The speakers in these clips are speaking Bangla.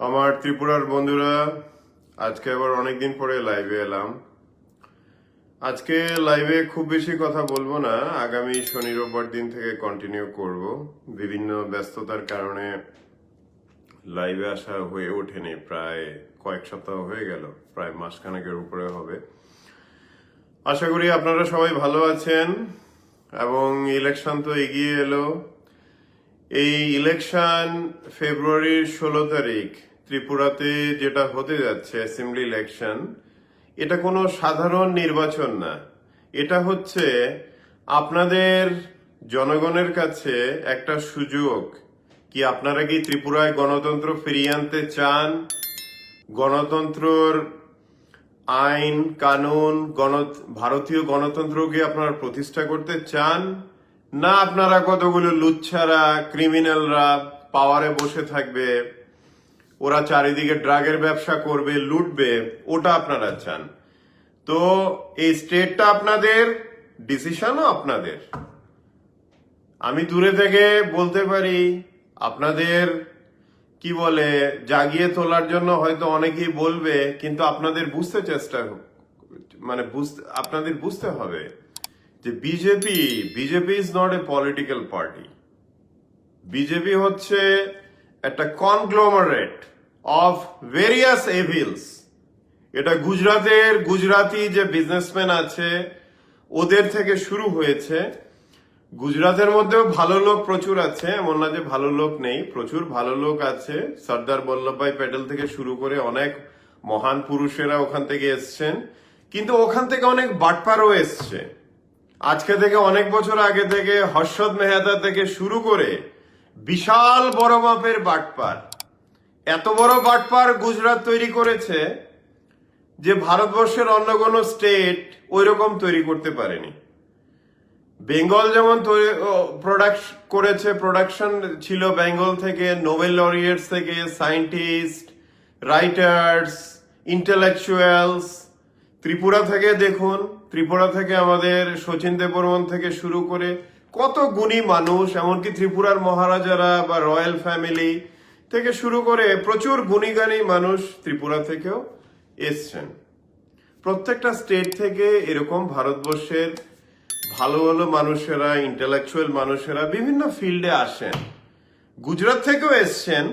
আমার ত্রিপুরার বন্ধুরা, আজকে আবার অনেকদিন পরে লাইভে এলাম। আজকে লাইভে খুব বেশি কথা বলবো না, আগামী শনি রোববার দিন থেকে কন্টিনিউ করব। বিভিন্ন ব্যস্ততার কারণে লাইভে আসা হয়ে ওঠেনি, প্রায় কয়েক সপ্তাহ হয়ে গেল, প্রায় মাসখানেকের উপরে হবে। আশা করি আপনারা সবাই ভালো আছেন এবং ইলেকশন তো এগিয়ে এলো। এই ইলেকশন ফেব্রুয়ারির 16 তারিখ ত্রিপুরাতে যেটা হতে যাচ্ছে অ্যাসেম্বলি ইলেকশন, এটা কোনো সাধারণ নির্বাচন না। এটা হচ্ছে আপনাদের জনগণের কাছে একটা সুযোগ। কি আপনারা কি ত্রিপুরায় গণতন্ত্র ফিরিয়ে আনতে চান? গণতন্ত্রর আইন কানুন ভারতীয় গণতন্ত্রকে আপনারা প্রতিষ্ঠা করতে চান, না আপনারা কতগুলো লুচ্ছারা ক্রিমিনালরা পাওয়ারে বসে থাকবে, ওরা চারিদিকে ড্রাগের ব্যবসা করবে, লুটবে, ওটা আপনারা চান? তো এই স্টেটটা আপনাদের, ডিসিশনও আপনাদের। আমি দূরে থেকে বলতে পারি আপনাদের কি বলে জাগিয়ে তোলার জন্য হয়তো অনেকেই বলবে, কিন্তু আপনাদের আপনাদের বুঝতে হবে যে BJP is not a political party. BJP হচ্ছে একটা কনগ্লোমারেট অফ ভেরিয়াস এভিলস। এটা গুজরাটি যে বিজনেসম্যান আছে ওদের থেকে শুরু হয়েছে। গুজরাটের মধ্যেও ভালো লোক প্রচুর আছে, এমন না যে ভালো লোক নেই, প্রচুর ভালো লোক আছে। সর্দার বল্লভভাই প্যাটেল থেকে শুরু করে অনেক মহান পুরুষেরা ওখান থেকে এসছেন, কিন্তু ওখান থেকে অনেক বাটপারও এসছে। আজকে থেকে অনেক বছর আগে থেকে হর্ষদ মেহতা থেকে শুরু করে বিশাল বড় মাপের বাটপার, এত বড় বাটপার গুজরাট তৈরি করেছে যে ভারতবর্ষের অন্য কোনো স্টেট ওই রকম তৈরি করতে পারেনি। বেঙ্গল যেমন প্রোডাকশন ছিল বেঙ্গল থেকে, নোবেল লরিয়েটস থেকে, সায়েন্টিস্ট, রাইটার্স, ইন্টেলেকচুয়ালস। ত্রিপুরা থেকে দেখুন, ত্রিপুরা থেকে আমাদের শচীন দেববর্মন থেকে শুরু করে কত গুণী মানুষ, এমনকি ত্রিপুরার মহারাজারা বা রয়্যাল ফ্যামিলি থেকে শুরু করে প্রচুর গুণীগানী মানুষ ত্রিপুরা থেকেও এসছেন। প্রত্যেকটা স্টেট থেকে এরকম ভারতবর্ষের ভালো ভালো মানুষেরা, ইন্টেলেকচুয়াল মানুষেরা বিভিন্ন ফিল্ডে আসেন। গুজরাট থেকেও এসছেন,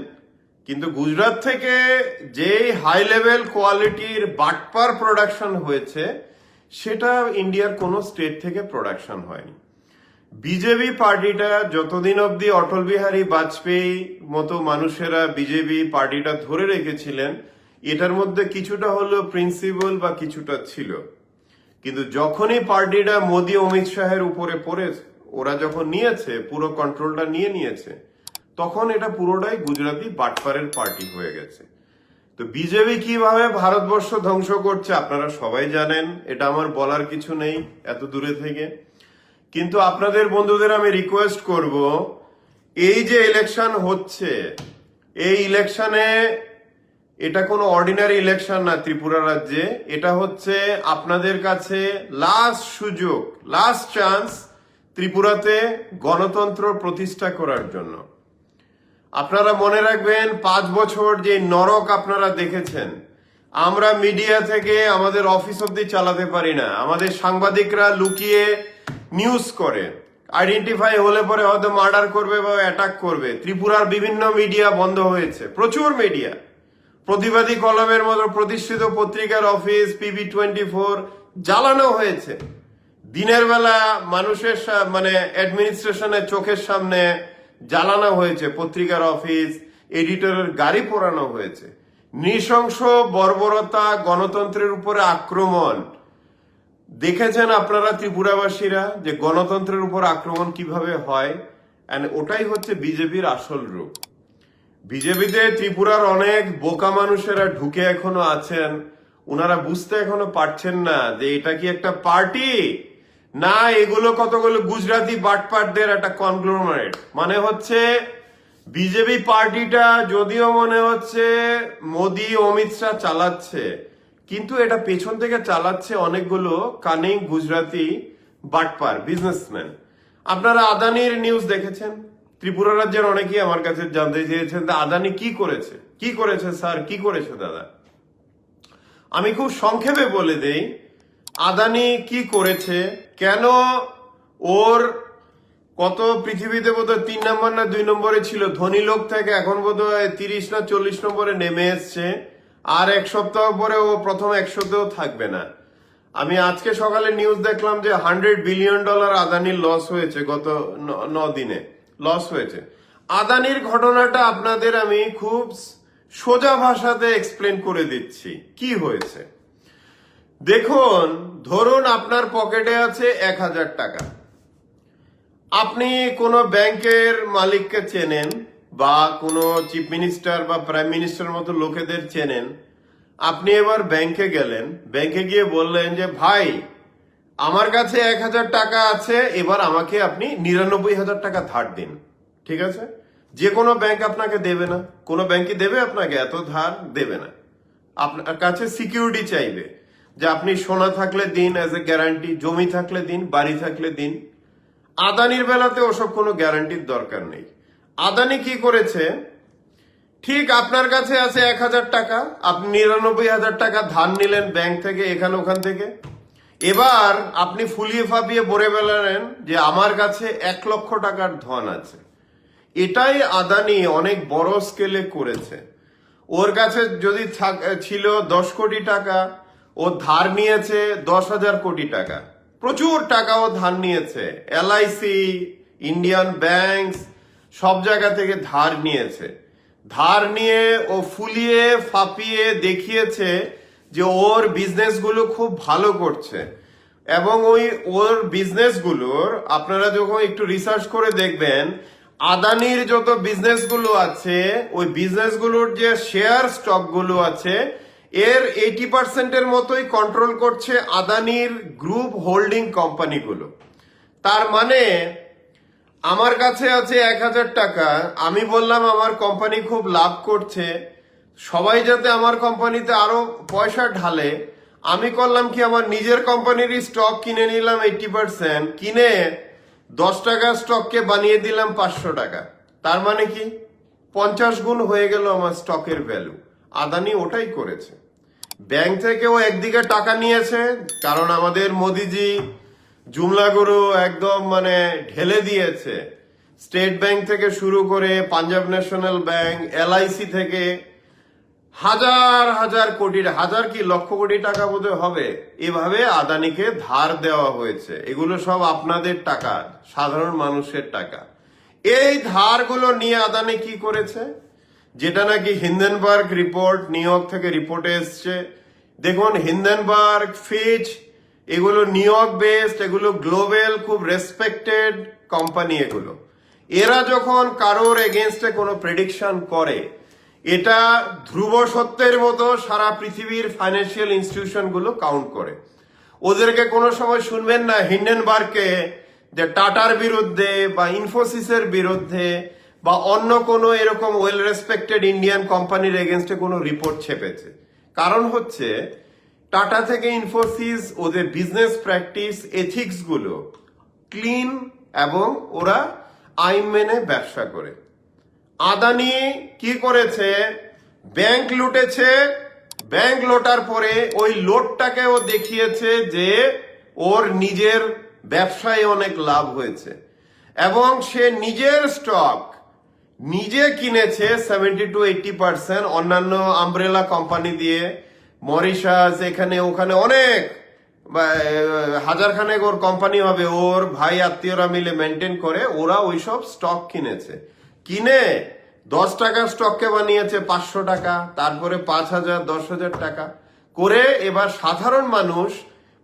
কিন্তু গুজরাট থেকে যে হাই লেভেল কোয়ালিটির বাটপার প্রোডাকশন হয়েছে সেটা ইন্ডিয়ার কোনো স্টেট থেকে প্রোডাকশন হয়নি। বিজেপি পার্টিটা যতদিন অবধি অটল বিহারী বাজপেয়ী মতো মানুষেরা বিজেপি পার্টিটা ধরে রেখেছিলেন, এটার মধ্যে কিছুটা হলেও প্রিন্সিপাল বা কিছুটা ছিল। কিন্তু যখনই পার্টিটা মোদী অমিত শাহের উপরে পড়ে, ওরা যখন নিয়েছে, পুরো কন্ট্রোলটা নিয়েছে, তখন এটা পুরোটাই গুজরাটি বাটপারের পার্টি হয়ে গেছে। তো বিজেপি কিভাবে ভারতবর্ষ ধ্বংস করছে আপনারা সবাই জানেন, এটা আমার বলার কিছু নেই এত দূরে থেকে। কিন্তু আপনাদের বন্ধুদের আমি রিকোয়েস্ট করব, এই যে ইলেকশন হচ্ছে, এই ইলেকশনে এটা কোনো অর্ডিনারি ইলেকশন না ত্রিপুরা রাজ্যে। এটা হচ্ছে আপনাদের কাছে লাস্ট সুযোগ, লাস্ট চান্স ত্রিপুরাতে গণতন্ত্র প্রতিষ্ঠা করার জন্য। আপনারা মনে রাখবেন, 5 বছর যে নরক আপনারা দেখেছেন, আমরা মিডিয়া থেকে আমাদের অফিস অব্দি চালাতে পারি না, আমাদের সাংবাদিকরা লুকিয়ে নিউজ করে, আইডেন্টিফাই হলে পরে হয়তো মার্ডার করবে বা অ্যাটাক করবে। ত্রিপুরার বিভিন্ন মিডিয়া বন্ধ হয়েছে, প্রচুর মিডিয়া। প্রতিবাদী কলমের মতো প্রতিষ্ঠিত পত্রিকার অফিস, PB24 জ্বালানো হয়েছে। দিনের বেলা মানুষের অ্যাডমিনিস্ট্রেশনের চোখের সামনে জ্বালানো হয়েছে পত্রিকার অফিস, এডিটরের গাড়ি পোড়ানো হয়েছে। নৃশংস বর্বরতা, গণতন্ত্রের উপরে আক্রমণ দেখেছেন আপনারা ত্রিপুরাবাসীরা, যে গণতন্ত্রের উপর আক্রমণ কিভাবে হয়। এন্ড ওটাই হচ্ছে বিজেপির আসল রূপ। বিজেপিতে ত্রিপুরার অনেক বোকা মানুষেরা ঢুকে এখনো আছেন, ওনারা বুঝতে এখনো পারছেন না যে এটা কি একটা পার্টি, না এগুলো কতগুলো গুজরাটি বাটপারদের একটা কনগ্লোমারেট। মানে হচ্ছে বিজেপি পার্টিটা যদিও মনে হচ্ছে মোদী অমিত শাহ চালাচ্ছে, কিন্তু এটা পেছন থেকে চালাচ্ছে অনেকগুলো কানিং গুজরাটি বাটপার বিজনেসম্যান। আপনারা আদানির নিউজ দেখেছেন, ত্রিপুরা রাজ্যের অনেকেই আমার কাছে জানতে চেয়েছেন আদানি কি করেছে স্যার, কি করেছে দাদা। আমি খুব সংক্ষেপে বলে দেই আদানি কি করেছে, কেন ওর কত পৃথিবীতে বোধহয় 3 নম্বর না 2 নম্বরে ছিল ধনী লোক থেকে এখন বোধহয় 30 না 40 নম্বরে নেমে এসছে, আর এক সপ্তাহ পরে ও প্রথম 100-তেও থাকবে না। আমি আজকে সকালে নিউজ দেখলাম যে $100 বিলিয়ন আদানির লস হয়েছে, গত 9 দিনে লস হয়েছে। আদানির ঘটনাটা আপনাদের আমি খুব সোজা ভাষাতে এক্সপ্লেন করে দিচ্ছি কি হয়েছে। দেখুন, ধরুন আপনার পকেটে আছে 1000 টাকা, আপনি কোনো ব্যাংকের মালিককে চেনেন বা কোনো চিফ মিনিস্টার বা প্রাইম মিনিস্টার মতো লোকেদের চেনেন। আপনি এবার ব্যাংকে গেলেন, ব্যাংকে গিয়ে বললেন যে ভাই আমার কাছে 1000 টাকা আছে, এবার আমাকে আপনি 99,000 টাকা ধার দিন। ঠিক আছে, যে কোনো ব্যাংক আপনাকে দেবে না, কোনো ব্যাংকই দেবে আপনাকে এত ধার দেবে না। আপনার কাছে সিকিউরিটি চাইবে যে আপনি সোনা থাকলে দিন অ্যাজ এ গ্যারান্টি, জমি থাকলে দিন, বাড়ি থাকলে দিন। আদানির বেলাতে ওসব কোনো গ্যারান্টির দরকার নেই। আদানি কি করেছে, ঠিক আপনার কাছে আছে 1000 টাকা, আপনি 99,000 টাকা ধার নিলেন ব্যাংক থেকে, এখানে ওখান থেকে। এবার আপনি ফুলিয়ে ফাপিয়ে বলে বেলালেন যে আমার কাছে 1 লক্ষ টাকার ধন আছে। এটাই আদানি অনেক বড় স্কেলে করেছে। ওর কাছে যদি ছিল 10 কোটি টাকা, ও ধার নিয়েছে 10,000 কোটি টাকা, প্রচুর টাকা ও ধার নিয়েছে। LIC, ইন্ডিয়ান ব্যাংকস সব জায়গা থেকে ধার নিয়েছে। ধার নিয়ে ও ফুলিয়ে ফাপিয়ে দেখিয়েছে যে ওর বিজনেসগুলো খুব ভালো করছে, এবং ওর বিজনেসগুলোর আপনারা যখন একটু রিসার্চ করে দেখবেন, আদানির যত বিজনেসগুলো আছে ওই বিজনেসগুলোর যে শেয়ার স্টকগুলো আছে এর 80% মতোই কন্ট্রোল করছে আদানির গ্রুপ হোল্ডিং কোম্পানিগুলো। তার মানে আমার কাছে আছে 1000 টাকা, আমি বললাম আমার কোম্পানি খুব লাভ করছে, সবাই যাতে আমার কোম্পানিতে আরো পয়সা ঢালে, আমি করলাম কি আমার নিজের কোম্পানির স্টক কিনে নিলাম 80%, কিনে 10 টাকা স্টককে বানিয়ে দিলাম 500 টাকা। তার মানে কি 50 গুণ হয়ে গেল আমার স্টকের ভ্যালু। আদানি ওটাই করেছে। ব্যাংক থেকেও একদিকে টাকা নিয়েছে, কারণ আমাদের মোদিজি জুমলা গুরু একদম মানে ঢেলে দিয়েছে। স্টেট ব্যাংক থেকে শুরু করে পাঞ্জাব ন্যাশনাল ব্যাংক, LIC থেকে হাজার হাজার কোটি, হাজার কি লক্ষ কোটি টাকা বোধহয় হবে, এভাবে আদানিকে ধার দেওয়া হয়েছে। এগুলো সব আপনাদের টাকা, সাধারণ মানুষের টাকা। এই ধারগুলো নিয়ে আদানি কি করেছে, যেটা নাকি হিন্ডেনবার্গ রিপোর্ট, নিউ ইয়র্ক থেকে রিপোর্টে এসছে। দেখুন, হিন্ডেনবার্গ, ফিচ, এগুলো নিউ ইয়র্ক বেসড, এগুলো গ্লোবাল খুব রেসপেক্টেড কোম্পানি। এরা যখন কারোর এগেনস্টে কোনো প্রেডিকশন করে, এটা ধ্রুব সত্যের মতো সারা পৃথিবীর ফাইন্যান্সিয়াল ইনস্টিটিউশন গুলো কাউন্ট করে। ওদেরকে কোনো সময় শুনবেন না হিন্ডেনবার্গকে যে টাটার বিরুদ্ধে বা ইনফোসিসের বিরুদ্ধে বা অন্য কোনো এরকম ওয়েল রেসপেক্টেড ইন্ডিয়ান কোম্পানির এগেনস্টে কোনো রিপোর্ট ছেপেছে। কারণ হচ্ছে টাটা থেকে ইনফোসিস, ওদের বিজনেস প্র্যাকটিস, এথিক্স গুলো ক্লিন এবং ওরা আইন মেনে ব্যবসা করে। আদানি কি করেছে, ব্যাংক লুটেছে, ব্যাংক লোটার পরে ওই লোটটাকে ও দেখিয়েছে যে ওর নিজের ব্যবসায় অনেক লাভ হয়েছে, এবং সে নিজের স্টক নিজে কিনেছে 70-80%, অন্যান্য আমব্রেলা কোম্পানি দিয়ে, মরিশাস, এখানে ওখানে অনেক হাজারখানেক ওর কোম্পানি হবে, ওর ভাই আত্মীয়রা মিলে মেনটেন করে, ওরা ওইসব স্টক কিনেছে। কিনে 10 টাকার স্টককে বানিয়েছে 500 টাকা, তারপরে 5,000, 10,000 টাকা করে। এবার সাধারণ মানুষ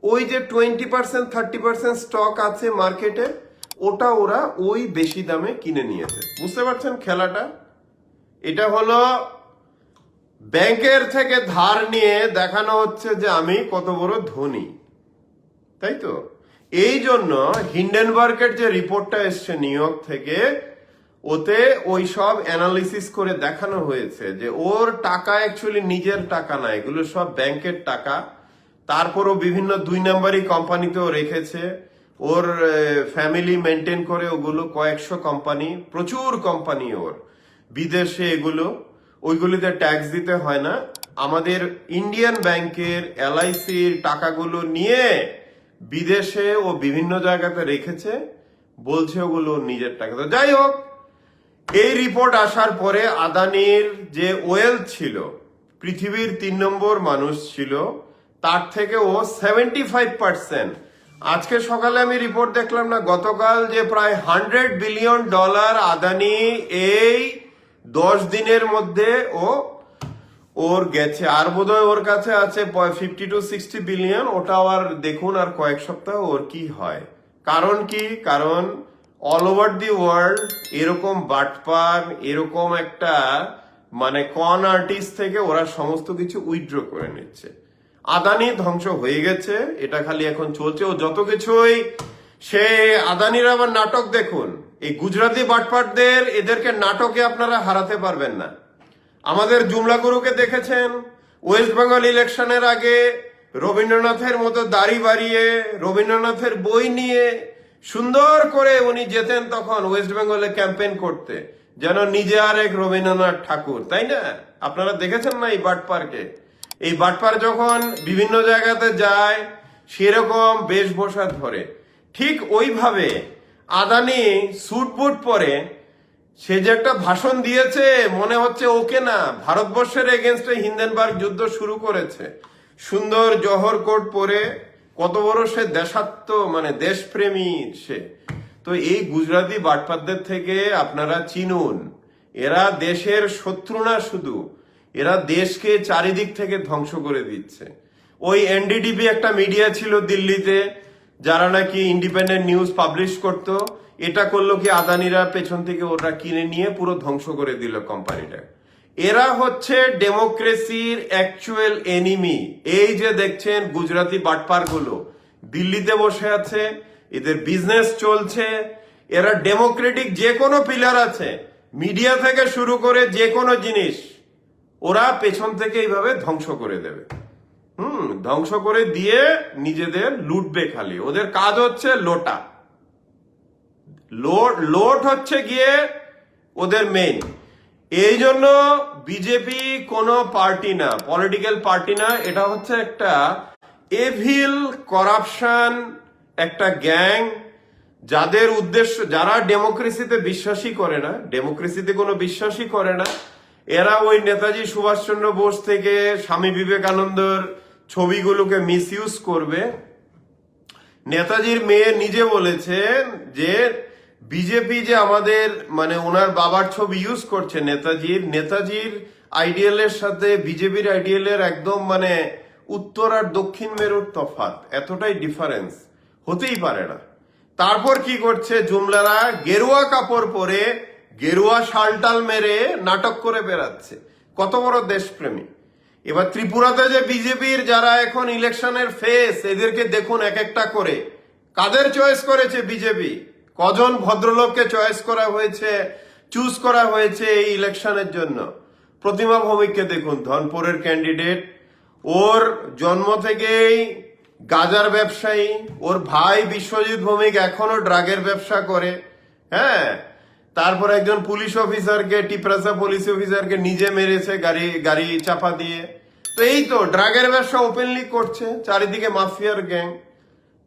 ওই যে 20%-30% স্টক আছে মার্কেটে, ওটা ওরা ওই বেশি দামে কিনে নিয়েছে। বুঝতে পারছেন খেলাটা? এটা হলো ব্যাংকের থেকে ধার নিয়ে দেখানো হচ্ছে যে আমি কত বড় ধনী, তাই তো? এই জন্য হিন্ডেনবার্গের যে রিপোর্টটা এসছে নিউ ইয়র্ক থেকে, ওতে ওই সব অ্যানালিসিস করে দেখানো হয়েছে যে ওর টাকা অ্যাকচুয়ালি নিজের টাকা না, এগুলো সব ব্যাংকের টাকা। তারপরও বিভিন্ন 2 নম্বরই কোম্পানিতেও রেখেছে। ওর ফ্যামিলি মেনটেন করে ওগুলো কয়েকশো কোম্পানি, প্রচুর কোম্পানি ওর বিদেশে, এগুলো ওইগুলিতে ট্যাক্স দিতে হয় না। আমাদের ইন্ডিয়ান ব্যাংকের এলআইসির টাকাগুলো নিয়ে বিদেশে ও বিভিন্ন জায়গাতে রেখেছে, বলছে ওগুলো নিজের টাকা। তো যাই হোক, এই রিপোর্ট আসার পরে আদানির যে ওয়েলথ ছিল, পৃথিবীর 3 নম্বর মানুষ ছিল, তার থেকে ও 75%। আজকে সকালে আমি রিপোর্ট দেখলাম না, গতকাল, যে প্রায় $100 বিলিয়ন আদানি এই 10 দিনের মধ্যে ওর গেছে। আর বোধহয় ওর কাছে আছে 50 to 60 বিলিয়ন। ওটাও আর দেখুন আর কয়েক সপ্তাহ ওর কি হয়। কারণ কি? কারণ অল ওভার দি ওয়ার্ল্ড এরকম বাটপার, এরকম একটা মানে কন আর্টিস্ট থেকে ওরা সমস্ত কিছু উইথড্র করে নিচ্ছে। আদানি ধ্বংস হয়ে গেছে, এটা খালি এখন চলছে। ও যত কিছুই, সে আদানির আবার নাটক দেখুন, এই গুজরাটি বাটপারদের, এদেরকে নাটকে আপনারা হারাতে পারবেন না। আমাদের জুমলা গুরুকে দেখেছেন, ওয়েস্ট বেঙ্গল ইলেকশনের আগে রবীন্দ্রনাথের মতো দাড়ি বাড়িয়ে, রবীন্দ্রনাথের বই নিয়ে সুন্দর করে উনি যেতেন তখন ওয়েস্ট বেঙ্গলে ক্যাম্পেইন করতে, যেন নিজে আর এক রবীন্দ্রনাথ ঠাকুর, তাই না? আপনারা দেখেছেন না এই বাটপারকে? এই বাটপার যখন বিভিন্ন জায়গাতে যায় সেরকম বেশভূষা ধরে, ঠিক ওইভাবে আদানি স্যুট বুট পরে সে যে একটা ভাষণ দিয়েছে, মনে হচ্ছে ওকে না ভারতবর্ষের এগেনস্টে হিন্ডেনবার্গ যুদ্ধ শুরু করেছে। সুন্দর জহর কোট পরে, কত বড় সে দেশাত্ম, মানে দেশপ্রেমী সে। তো এই গুজরাটি বাটপারদের থেকে আপনারা চিনুন, এরা দেশের শত্রু না শুধু, এরা দেশকে চারিদিক থেকে ধ্বংস করে দিচ্ছে। ওই এনডিটিভি একটা মিডিয়া ছিল দিল্লিতে, যারা নাকি ইন্ডিপেন্ডেন্ট নিউজ পাবলিশ করতো, এটা করলো কি আদানিরা পেছন থেকে ওরা কিনে নিয়ে পুরো ধ্বংস করে দিল কোম্পানিটা। এরা হচ্ছে ডেমোক্রেসির অ্যাকচুয়াল এনিমি। এই যে দেখছেন গুজরাটি বাটপার গুলো দিল্লিতে বসে আছে, এদের বিজনেস চলছে, এরা ডেমোক্রেটিক যে কোনো পিলার আছে, মিডিয়া থেকে শুরু করে যে কোনো জিনিস, ওরা পেছন থেকে এইভাবে ধ্বংস করে দেবে। ধ্বংস করে দিয়ে নিজেদের লুটবে খালি। ওদের কাজ হচ্ছে লোটা, লোট হচ্ছে গিয়ে ওদের মেইন। এই জন্য বিজেপি কোনো পার্টি না, পলিটিক্যাল পার্টি না, এটা হচ্ছে একটা এভিল করাপশন, একটা গ্যাং, যাদের উদ্দেশ্য, যারা ডেমোক্রেসিতে বিশ্বাসই করে না, ডেমোক্রেসিতে কোনো বিশ্বাসই করে না, এরা ওই নেতাজি সুভাষচন্দ্র বোস থেকে স্বামী বিবেকানন্দর ছবিগুলোকে মিসইউজ করবে। নেতাজির মেয়ে নিজে বলেছেন যে বিজেপি যে আমাদের, মানে ওনার বাবার ছবি ইউজ করছে নেতাজির আইডিয়ালের সাথে বিজেপির আইডিয়ালের একদম মানে উত্তর আর দক্ষিণ মেরুর তফাৎ, এতটাই ডিফারেন্স, হতেই পারে না। তারপর কি করছে জুমলারা? গেরুয়া কাপড় পরে, গেরুয়া শালটাল মেরে নাটক করে বেড়াচ্ছে। কত বড় দেশপ্রেমী। এবার ত্রিপুরাতে যে বিজেপির যারা এখন ইলেকশনের ফেস, এদেরকে দেখুন এক একটা করে। কাদের চয়েস করেছে বিজেপি? কজন ভদ্রলোককে চয়েস করা হয়েছে, চুজ করা হয়েছে এই ইলেকশনের জন্য? প্রতিমা ভৌমিককে দেখুন, ধনপুরের ক্যান্ডিডেট, ওর জন্ম থেকেই গাজার ব্যবসায়ী, ওর ভাই বিশ্বজিৎ ভৌমিক এখনো ড্রাগের ব্যবসা করে। হ্যাঁ, তারপর একজন পুলিশ অফিসারকে, টিপ্রাসা পুলিশ অফিসারকে নিজে মেরেছে গাড়ি চাপা দিয়ে। তো এই তো ড্রাগের ব্যবসা ওপেনলি করছে, চারিদিকে মাফিয়ার গ্যাং।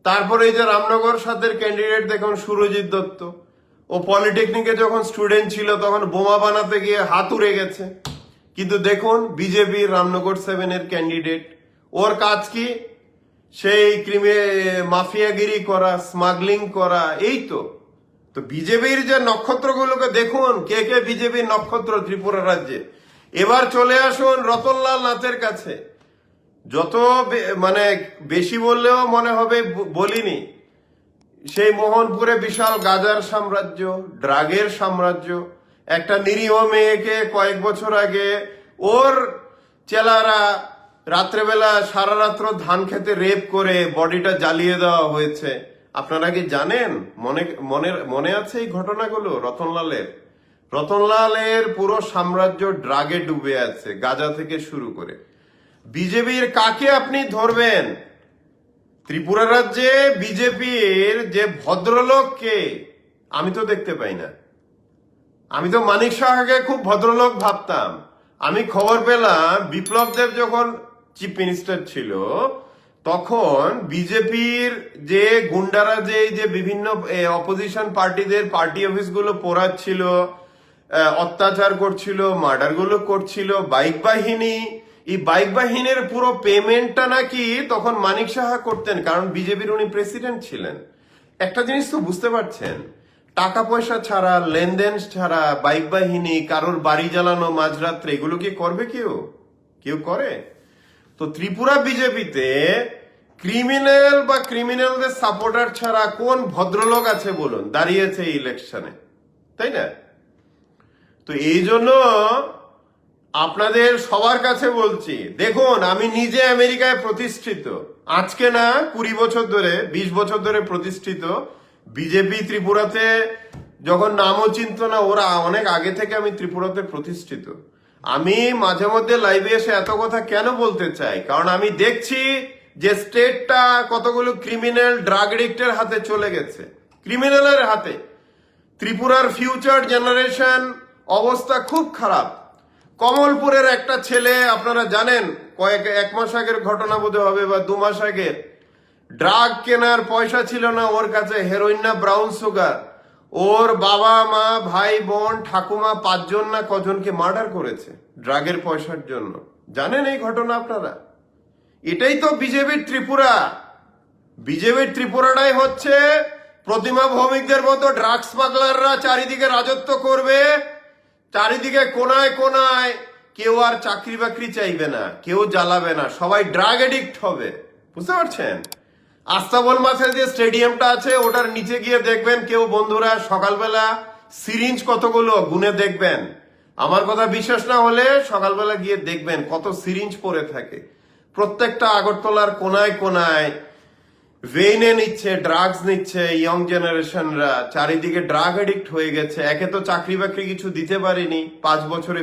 তারপরে এই যে রামনগর সাথের ক্যান্ডিডেট দেখুন, সুরজিৎ দত্ত, ও পলিটেকনিকে যখন স্টুডেন্ট ছিল তখন বোমা বানাতে গিয়ে হাত উড়ে গেছে। কিন্তু দেখুন বিজেপির রামনগর 7-এর ক্যান্ডিডেট, ওর কাজ কি? সেই মাফিয়াগিরি করা, স্মাগলিং করা, এই তো। তো বিজেপির যে নক্ষত্রগুলোকে দেখুন, কে কে বিজেপির নক্ষত্র ত্রিপুরা রাজ্যে। এবার চলে আসুন রতনলাল নাথের কাছে। যত মানে বেশি বললেও মনে হবে বলিনি। সেই মোহনপুরে বিশাল গাজার সাম্রাজ্য, ড্রাগের সাম্রাজ্য। একটা নিরীহ মেয়েকে কয়েক বছর আগে ওর চেলারা রাত্রেবেলা সারা রাত্র ধান খেতে রেপ করে বডিটা জ্বালিয়ে দেওয়া হয়েছে। আপনারা কি জানেন? মনে আছে এই ঘটনাগুলো? রতনলালের পুরো সাম্রাজ্য ড্রাগে ডুবে আছে, গাজা থেকে শুরু করে। বিজেপির কাকে আপনি ধরবেন? ত্রিপুরা রাজ্যে বিজেপির যে ভদ্রলোককে আমি তো দেখতে পাই না। আমি তো মানিক সাহাকে খুব ভদ্রলোক ভাবতাম। আমি খবর পেলাম বিপ্লব দেব যখন চিফ মিনিস্টার ছিল তখন বিজেপির যে গুন্ডারা যে বিভিন্ন অপোজিশন পার্টিদের পার্টি অফিসগুলো পোড়াচ্ছিল, অত্যাচার করছিল, মার্ডার গুলো করছিল, বাইক বাহিনী, এই বাইক বাহিনীর পুরো পেমেন্টটা নাকি তখন মানিক সাহা করতেন, কারণ বিজেপির উনি প্রেসিডেন্ট ছিলেন। একটা জিনিস তো বুঝতে পারছেন, টাকা পয়সা ছাড়া, লেনদেন ছাড়া বাইক বাহিনী, কারোর বাড়ি জ্বালানো মাঝরাত্রে, এগুলো কি করবে কেউ? কেউ করে? তো ত্রিপুরা বিজেপিতে ক্রিমিনাল বা ক্রিমিনালদের সাপোর্টার ছাড়া কোন ভদ্রলোক আছে বলুন দাঁড়িয়েছে এই ইলেকশনে, তাই না? তো এই জন্য আপনাদের সবার কাছে বলছি, দেখুন আমি নিজে আমেরিকায় প্রতিষ্ঠিত, আজকে না 20 বছর ধরে, 20 বছর ধরে প্রতিষ্ঠিত। বিজেপি ত্রিপুরাতে যখন নামও চিনত না ওরা, অনেক আগে থেকে আমি ত্রিপুরাতে প্রতিষ্ঠিত। আমি মাঝে মধ্যে লাইভে এসে এত কথা কেন বলতে চাই, কারণ আমি দেখছি যে স্টেটটা কতগুলো ক্রিমিনাল ড্রাগ এডিক্টের হাতে চলে গেছে, ক্রিমিনালের হাতে। ত্রিপুরার ফিউচার জেনারেশন অবস্থা খুব খারাপ। কমলপুরের একটা ছেলে, আপনারা জানেন, এক মাস আগের ঘটনা বোধহয় হবে বা 2 মাস আগের, ড্রাগ কেনার পয়সা ছিল না ওর কাছে, হেরোইন না ব্রাউন সুগার, ওর বাবা মা ভাই বোন ঠাকুমা 5 জন না কজনকে মার্ডার করেছে ড্রাগের পয়সার জন্য। জানেন এই ঘটনা আপনারা? এটাই তো বিজেপির ত্রিপুরা। বিজেপির ত্রিপুরাটাই হচ্ছে প্রতিমা ভৌমিকদের মতো ড্রাগ স্মাগলাররা চারিদিকে রাজত্ব করবে, চারিদিকে কোনায় কোনায়। কেউ আর চাকরি বাকরি চাইবে না, কেউ জ্বালাবে না, সবাই ড্রাগ এডিক্ট হবে। বুঝতে পারছেন? আস্তাবল মাঠে যে স্টেডিয়ামটা আছে ওটার নিচে গিয়ে দেখবেন কেউ বন্ধুরা সকালবেলা সিরিঞ্জ কতগুলো গুনে দেখবেন। আমার কথা বিশ্বাস না হলে সকালবেলা গিয়ে দেখবেন কত সিরিঞ্জ পড়ে থাকে। প্রত্যেকটা আগরতলার কোনায় কোনায় ভেইনে নিচ্ছে, ড্রাগস নিচ্ছে ইয়ং জেনারেশনরা, চারিদিকে ড্রাগ এডিক্ট হয়ে গেছে। একে তো চাকরি বাকরি কিছু দিতে পারেনি 5 বছরে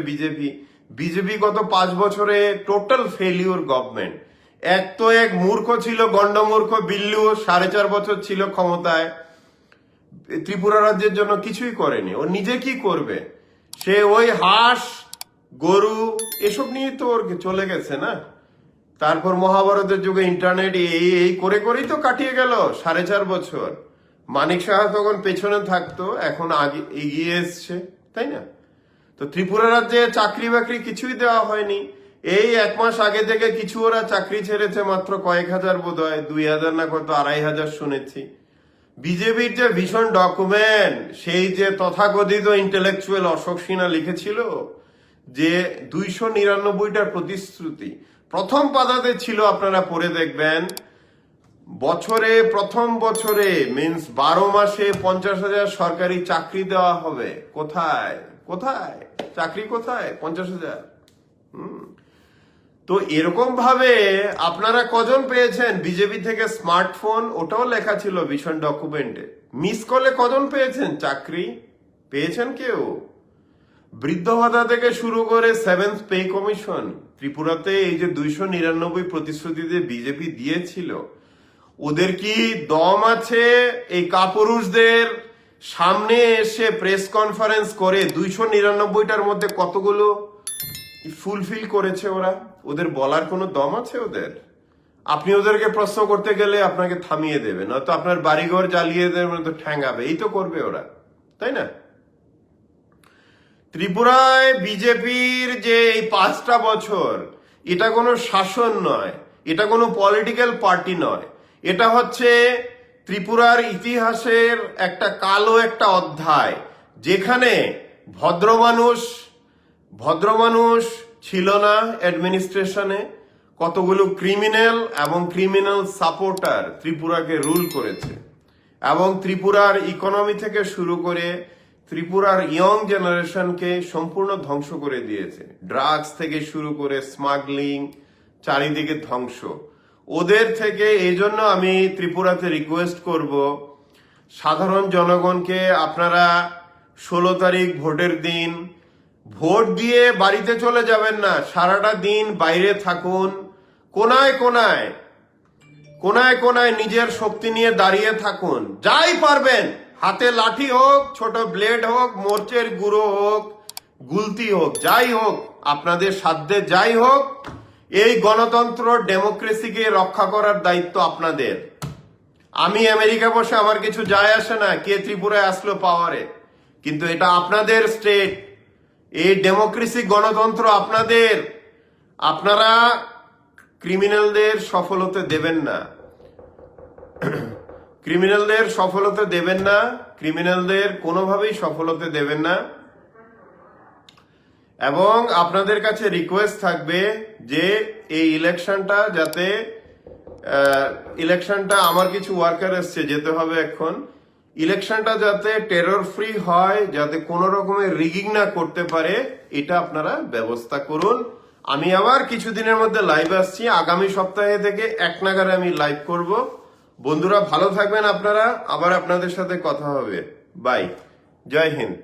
বিজেপি গত 5 বছরে টোটাল ফেলিউর গভর্নমেন্ট। এক তো এক মূর্খ ছিল, গন্ডমূর্খ বিল্লু, 4.5 বছর ছিল ক্ষমতায়, ত্রিপুরা রাজ্যের জন্য কিছুই করেনি। ও নিজে কি করবে? সে ওই হাঁস গরু এসব নিয়ে তো ওর চলে গেছে না। তারপর মহাভারতের যুগে ইন্টারনেট এই করে করেই তো কাটিয়ে গেল 4.5 বছর। মানিক সাহা তখন পেছনে থাকতো, এখন আগে এগিয়ে এসছে, তাই না? তো ত্রিপুরা রাজ্যে চাকরি বাকরি কিছুই দেওয়া হয়নি। এই 1 মাস আগে থেকে কিছু ওরা চাকরি ছেড়েছে, মাত্র কয়েক হাজার বোধ হয়, 2000 না কত, 2500 শুনেছি। বিজেপির যে ভীষণ ডকুমেন্ট, সেই যে তথাকথিত ইন্টেলেকচুয়াল অশোক সিনহা লিখেছিল যে 299টার প্রতিশ্রুতি, প্রথম পাতাতে ছিল, আপনারা পড়ে দেখবেন, প্রথম বছরে মিন্স 12 মাসে 50,000 সরকারি চাকরি দেওয়া হবে। কোথায় কোথায় চাকরি, কোথায় 50,000? তো এরকম ভাবে আপনারা কজন পেয়েছেন বিজেপি থেকে স্মার্টফোন? ওটাও লেখা ছিল ভীষণ ডকুমেন্টে। মিস কলে কজন পেয়েছেন চাকরি? পেয়েছেন কেউ? বৃদ্ধ ভাতা থেকে শুরু করে 7th পে কমিশন, ত্রিপুরাতে এই যে 299 প্রতিশ্রুতিতে বিজেপি দিয়েছিল, ওদের কি দম আছে এই কাপুরুষদের সামনে এসে প্রেস কনফারেন্স করে 299টার মধ্যে কতগুলো ফুলফিল করেছে ওরা? ওদের বলার কোনো দম আছে ওদের? আপনি ওদেরকে প্রশ্ন করতে গেলে আপনাকে থামিয়ে দেবে, নয়তো আপনার বাড়িঘর জ্বালিয়ে দেবে, তো ঠ্যাঙ্গাবে, এই তো করবে ওরা, তাই না? ত্রিপুরায় বিজেপির যে এই 5টা বছর, এটা কোনো শাসন নয়, এটা কোনো পলিটিক্যাল পার্টি নয়, এটা হচ্ছে ত্রিপুরার ইতিহাসের একটা কালো একটা অধ্যায়, যেখানে ভদ্র মানুষ ছিল না অ্যাডমিনিস্ট্রেশনে। কতগুলো ক্রিমিনাল এবং ক্রিমিনাল সাপোর্টার ত্রিপুরাকে রুল করেছে, এবং ত্রিপুরার ইকোনমি থেকে শুরু করে ত্রিপুরার ইয়ং জেনারেশনকে সম্পূর্ণ ধ্বংস করে দিয়েছে। ড্রাগস থেকে শুরু করে স্মাগলিং, চারিদিকে ধ্বংস ওদের থেকে। এই জন্য আমি ত্রিপুরাতে রিকোয়েস্ট করব সাধারণ জনগণকে, আপনারা 16 তারিখ ভোটের দিন ভোট দিয়ে বাড়িতে চলে যাবেন না, সারাটা দিন বাইরে থাকুন, কোনায় কোনায় কোনায় কোনায় নিজের শক্তি নিয়ে দাঁড়িয়ে থাকুন, যাই পারবেন, হাতে লাঠি হোক, ছোট ব্লেড হোক, মোর্চের গুঁড়ো হোক, গুলতি হোক, যাই হোক, আপনাদের সাধ্যে যাই হোক, এই গণতন্ত্র ডেমোক্রেসিকে রক্ষা করার দায়িত্ব আপনাদের। আমি আমেরিকা বসে আমার কিছু যায় আসে না কে ত্রিপুরায় আসলো পাওয়ারে, কিন্তু এটা আপনাদের স্টেট, এই ডেমোক্রেসি গণতন্ত্র আপনাদের। আপনারা ক্রিমিনালদের সফল হতে দেবেন না, ক্রিমিনালদের সফল হতে দেবেন না, ক্রিমিনালদের কোনোভাবেই সফল হতে দেবেন না। এবং আপনাদের কাছে রিকোয়েস্ট থাকবে যে এই ইলেকশনটা যাতে আমার কিছু ওয়ার্কার এসছে, যেতে হবে এখন, ইলেকশনটা যাতে টেরর ফ্রি হয়, যাতে কোনো রকমের রিগিং না করতে পারে, এটা আপনারা ব্যবস্থা করুন। আমি আবার কিছুদিনের মধ্যে লাইভ আসছি, আগামী সপ্তাহে থেকে 1 নাগারে আমি লাইভ করব। বন্ধুরা ভালো থাকবেন আপনারা, আবার আপনাদের সাথে কথা হবে। বাই, জয় হিন্দ।